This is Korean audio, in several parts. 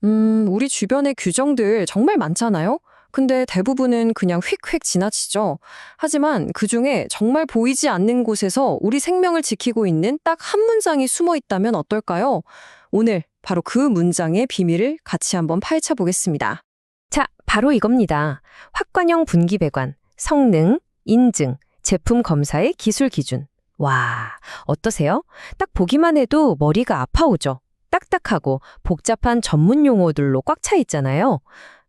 우리 주변의 규정들 정말 많잖아요? 근데 대부분은 그냥 휙휙 지나치죠. 하지만 그중에 정말 보이지 않는 곳에서 우리 생명을 지키고 있는 딱 한 문장이 숨어 있다면 어떨까요? 오늘 바로 그 문장의 비밀을 같이 한번 파헤쳐 보겠습니다. 자, 바로 이겁니다. 확관형 분기배관, 성능, 인증, 제품 검사의 기술 기준. 와, 어떠세요? 딱 보기만 해도 머리가 아파오죠. 딱딱하고 복잡한 전문 용어들로 꽉 차 있잖아요.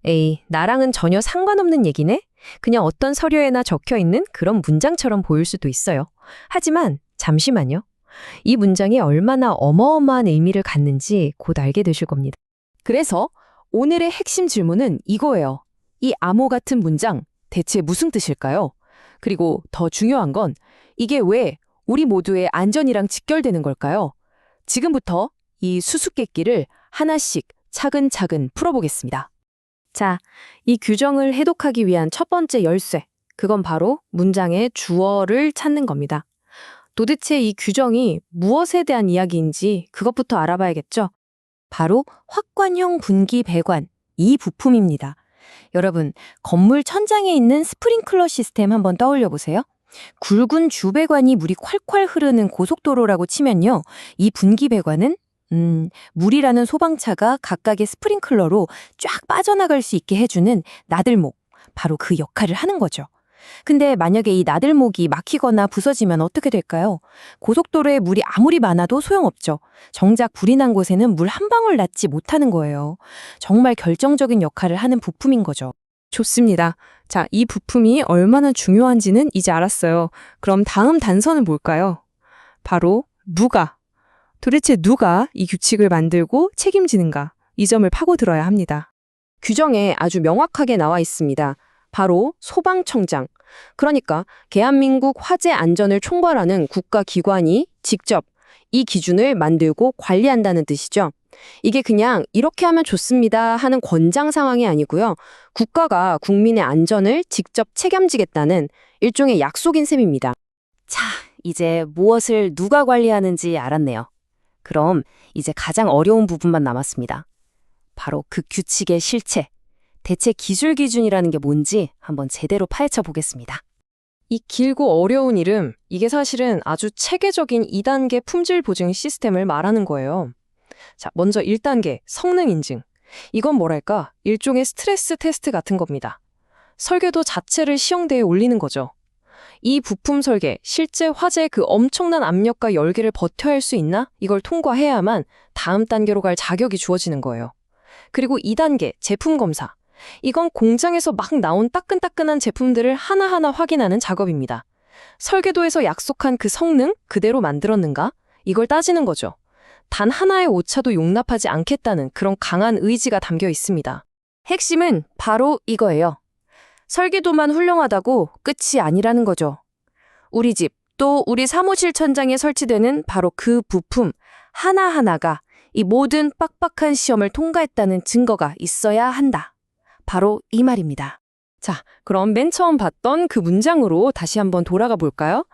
에이, 나랑은 전혀 상관없는 얘기네? 그냥 어떤 서류에나 적혀 있는 그런 문장처럼 보일 수도 있어요. 하지만 잠시만요. 이 문장이 얼마나 어마어마한 의미를 갖는지 곧 알게 되실 겁니다. 그래서 오늘의 핵심 질문은 이거예요. 이 암호 같은 문장 대체 무슨 뜻일까요? 그리고 더 중요한 건 이게 왜 우리 모두의 안전이랑 직결되는 걸까요? 지금부터 이 수수께끼를 하나씩 차근차근 풀어보겠습니다. 자, 이 규정을 해독하기 위한 첫 번째 열쇠. 그건 바로 문장의 주어를 찾는 겁니다. 도대체 이 규정이 무엇에 대한 이야기인지 그것부터 알아봐야겠죠? 바로 확관형 분기 배관, 이 부품입니다. 여러분, 건물 천장에 있는 스프링클러 시스템 한번 떠올려 보세요. 굵은 주배관이 물이 콸콸 흐르는 고속도로라고 치면요. 이 분기 배관은 물이라는 소방차가 각각의 스프링클러로 쫙 빠져나갈 수 있게 해주는 나들목, 바로 그 역할을 하는 거죠. 근데 만약에 이 나들목이 막히거나 부서지면 어떻게 될까요? 고속도로에 물이 아무리 많아도 소용없죠. 정작 불이 난 곳에는 물 한 방울 닿지 못하는 거예요. 정말 결정적인 역할을 하는 부품인 거죠. 좋습니다. 자, 이 부품이 얼마나 중요한지는 이제 알았어요. 그럼 다음 단서는 뭘까요? 바로 누가. 도대체 누가 이 규칙을 만들고 책임지는가? 이 점을 파고들어야 합니다. 규정에 아주 명확하게 나와 있습니다. 바로 소방청장. 그러니까 대한민국 화재 안전을 총괄하는 국가기관이 직접 이 기준을 만들고 관리한다는 뜻이죠. 이게 그냥 이렇게 하면 좋습니다 하는 권장 상황이 아니고요. 국가가 국민의 안전을 직접 책임지겠다는 일종의 약속인 셈입니다. 자, 이제 무엇을 누가 관리하는지 알았네요. 그럼 이제 가장 어려운 부분만 남았습니다. 바로 그 규칙의 실체. 대체 기술 기준이라는 게 뭔지 한번 제대로 파헤쳐 보겠습니다. 이 길고 어려운 이름, 이게 사실은 아주 체계적인 2단계 품질 보증 시스템을 말하는 거예요. 자, 먼저 1단계, 성능 인증. 이건 뭐랄까, 일종의 스트레스 테스트 같은 겁니다. 설계도 자체를 시험대에 올리는 거죠. 이 부품 설계, 실제 화재의 그 엄청난 압력과 열기를 버텨야 할 수 있나? 이걸 통과해야만 다음 단계로 갈 자격이 주어지는 거예요. 그리고 2단계, 제품 검사. 이건 공장에서 막 나온 따끈따끈한 제품들을 하나하나 확인하는 작업입니다. 설계도에서 약속한 그 성능 그대로 만들었는가? 이걸 따지는 거죠. 단 하나의 오차도 용납하지 않겠다는 그런 강한 의지가 담겨 있습니다. 핵심은 바로 이거예요. 설계도만 훌륭하다고 끝이 아니라는 거죠. 우리 집, 또 우리 사무실 천장에 설치되는 바로 그 부품 하나하나가 이 모든 빡빡한 시험을 통과했다는 증거가 있어야 한다. 바로 이 말입니다. 자, 그럼 맨 처음 봤던 그 문장으로 다시 한번 돌아가 볼까요?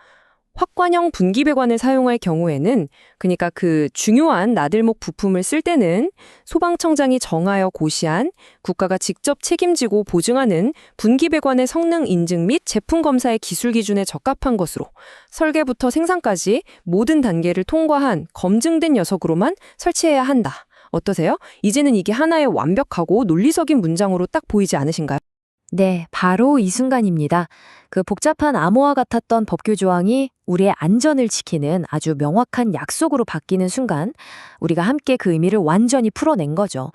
확관형 분기배관을 사용할 경우에는, 그러니까 그 중요한 나들목 부품을 쓸 때는 소방청장이 정하여 고시한, 국가가 직접 책임지고 보증하는 분기배관의 성능 인증 및 제품 검사의 기술 기준에 적합한 것으로 설계부터 생산까지 모든 단계를 통과한 검증된 녀석으로만 설치해야 한다. 어떠세요? 이제는 이게 하나의 완벽하고 논리적인 문장으로 딱 보이지 않으신가요? 네, 바로 이 순간입니다. 그 복잡한 암호화 같았던 법규 조항이 우리의 안전을 지키는 아주 명확한 약속으로 바뀌는 순간 우리가 함께 그 의미를 완전히 풀어낸 거죠.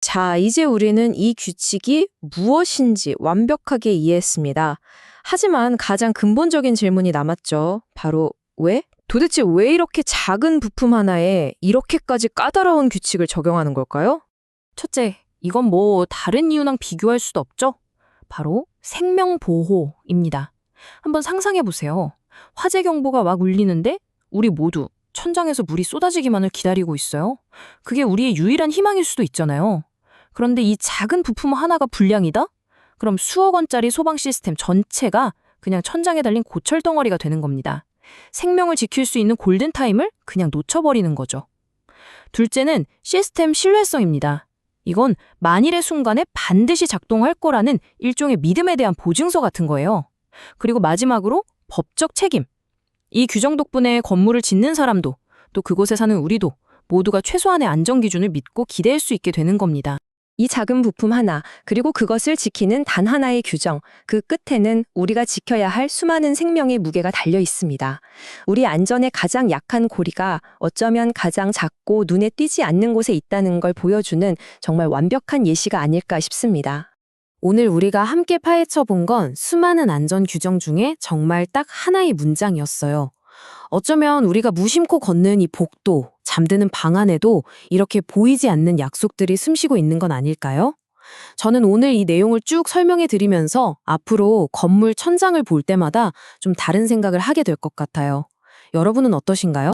자, 이제 우리는 이 규칙이 무엇인지 완벽하게 이해했습니다. 하지만 가장 근본적인 질문이 남았죠. 바로 왜? 도대체 왜 이렇게 작은 부품 하나에 이렇게까지 까다로운 규칙을 적용하는 걸까요? 첫째, 이건 뭐 다른 이유랑 비교할 수도 없죠? 바로 생명보호입니다. 한번 상상해보세요. 화재 경보가 막 울리는데 우리 모두 천장에서 물이 쏟아지기만을 기다리고 있어요. 그게 우리의 유일한 희망일 수도 있잖아요. 그런데 이 작은 부품 하나가 불량이다? 그럼 수억 원짜리 소방 시스템 전체가 그냥 천장에 달린 고철덩어리가 되는 겁니다. 생명을 지킬 수 있는 골든타임을 그냥 놓쳐버리는 거죠. 둘째는 시스템 신뢰성입니다. 이건 만일의 순간에 반드시 작동할 거라는 일종의 믿음에 대한 보증서 같은 거예요. 그리고 마지막으로 법적 책임. 이 규정 덕분에 건물을 짓는 사람도 또 그곳에 사는 우리도 모두가 최소한의 안전 기준을 믿고 기대할 수 있게 되는 겁니다. 이 작은 부품 하나, 그리고 그것을 지키는 단 하나의 규정, 그 끝에는 우리가 지켜야 할 수많은 생명의 무게가 달려 있습니다. 우리 안전의 가장 약한 고리가 어쩌면 가장 작고 눈에 띄지 않는 곳에 있다는 걸 보여주는 정말 완벽한 예시가 아닐까 싶습니다. 오늘 우리가 함께 파헤쳐 본 건 수많은 안전 규정 중에 정말 딱 하나의 문장이었어요. 어쩌면 우리가 무심코 걷는 이 복도, 잠드는 방 안에도 이렇게 보이지 않는 약속들이 숨쉬고 있는 건 아닐까요? 저는 오늘 이 내용을 쭉 설명해 드리면서 앞으로 건물 천장을 볼 때마다 좀 다른 생각을 하게 될 것 같아요. 여러분은 어떠신가요?